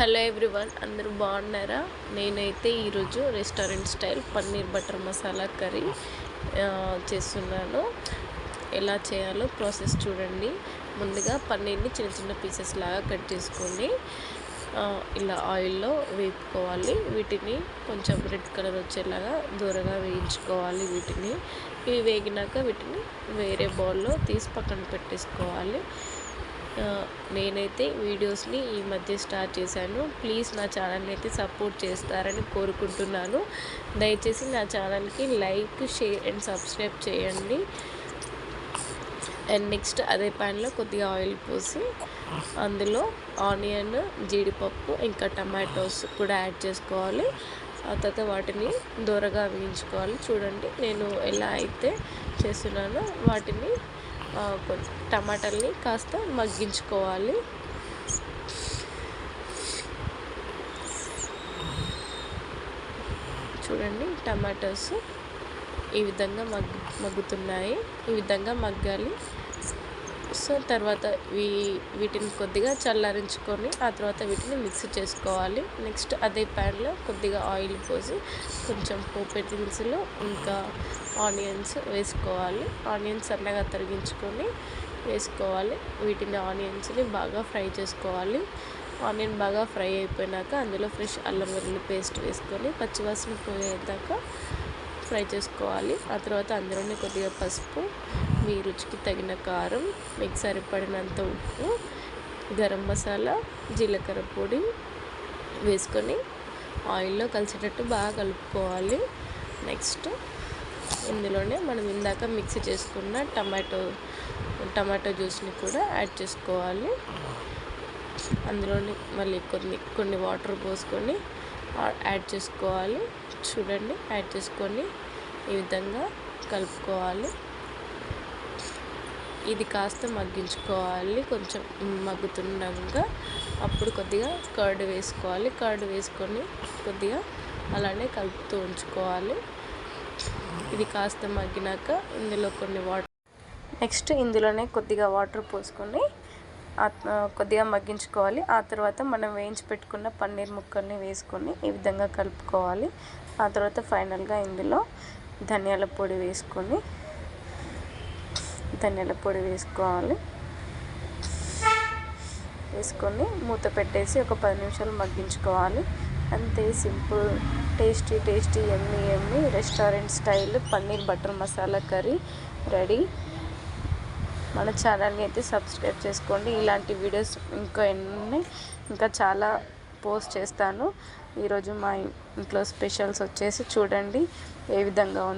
Hello everyone, అందరూ బాగున్నారా? నేనైతే ఈరోజు restaurant style paneer butter masala curry చేస్తున్నాను. ఎలా చేయాలో ప్రాసెస్ చూడండి. ముందుగా పన్నీర్ని చిన్న చిన్న పీసెస్ లాగా కట్ చేసుకొని ఇలా ఆయిల్లో వేపుకోవాలి. వీటిని కొంచెం రెడ్ కలర్ వచ్చేలాగా దూరగా వేయించుకోవాలి. ఇవి వేగినాక వీటిని వేరే బౌల్లో తీసి పక్కన పెట్టేసుకోవాలి. నేనైతే వీడియోస్ని ఈ మధ్య స్టార్ట్ చేశాను. ప్లీజ్ నా ఛానల్ని అయితే సపోర్ట్ చేస్తారని కోరుకుంటున్నాను. దయచేసి నా ఛానల్కి లైక్, షేర్ అండ్ సబ్స్క్రైబ్ చేయండి. అండ్ నెక్స్ట్ అదే ప్యాన్లో కొద్దిగా ఆయిల్ పోసి అందులో ఆనియన్, జీడిపప్పు ఇంకా టమాటోస్ కూడా యాడ్ చేసుకోవాలి. ఆ తర్వాత వాటిని దూరగా వేయించుకోవాలి. చూడండి నేను ఎలా అయితే చేస్తున్నానో వాటిని టమాటాలని కాస్త మగ్గించుకోవాలి. చూడండి టమాటోస్ ఈ విధంగా మగ్గుతున్నాయి. ఈ విధంగా మగ్గాలి. సో తర్వాత వీటిని కొద్దిగా చల్లారించుకొని ఆ తర్వాత వీటిని మిక్స్ చేసుకోవాలి. నెక్స్ట్ అదే ప్యాన్లో కొద్దిగా ఆయిల్ పోసి కొంచెం పోపు దినుసులు ఇంకా ఆనియన్స్ వేసుకోవాలి. ఆనియన్స్ సన్నగా తరిగించుకొని వేసుకోవాలి. ఆనియన్స్ని బాగా ఫ్రై చేసుకోవాలి. ఆనియన్ బాగా ఫ్రై అయిపోయినాక అందులో ఫ్రెష్ అల్లం వెల్లుల్లి పేస్ట్ వేసుకొని పచ్చివాసన పోయేదాకా ఫ్రై చేసుకోవాలి. ఆ తర్వాత అందులోనే కొద్దిగా పసుపు, మీ రుచికి తగిన కారం, మీకు సరిపడినంత ఉప్పు, గరం మసాలా, జీలకర్ర పొడి వేసుకొని ఆయిల్లో కలిసేటట్టు బాగా కలుపుకోవాలి. నెక్స్ట్ ఇందులోనే మనం ఇందాక మిక్సీ చేసుకున్న టమాటో జ్యూస్ని కూడా యాడ్ చేసుకోవాలి. అందులోని మళ్ళీ కొన్ని వాటర్ పోసుకొని యాడ్ చేసుకోవాలి. చూడండి యాడ్ చేసుకొని ఈ విధంగా కలుపుకోవాలి. ఇది కాస్త మగ్గించుకోవాలి. కొంచెం మగ్గుతుండగా అప్పుడు కొద్దిగా కర్డ్ వేసుకోవాలి. కర్డ్ వేసుకొని కొద్దిగా అలానే కలుపుతూ ఉంచుకోవాలి. ఇది కాస్త మగ్గినాక ఇందులో కొన్ని నెక్స్ట్ ఇందులోనే కొద్దిగా వాటర్ పోసుకొని కొద్దిగా మగ్గించుకోవాలి. ఆ తర్వాత మనం వేయించి పెట్టుకున్న పన్నీర్ ముక్కల్ని వేసుకొని ఈ విధంగా కలుపుకోవాలి. ఆ తర్వాత ఫైనల్గా ఇందులో ధనియాల పొడి వేసుకొని మూత పెట్టేసి ఒక 10 నిమిషాలు మగ్గించుకోవాలి. అంతే, సింపుల్, టేస్టీ యమ్మీ restaurant style paneer butter masala curry ready. మన ఛానల్ని అయితే సబ్స్క్రైబ్ చేసుకోండి. ఇలాంటి వీడియోస్ ఇంకా చాలా పోస్ట్ చేస్తాను. ఈరోజు మా ఇంట్లో స్పెషల్స్ వచ్చేసి చూడండి ఏ విధంగా ఉంది.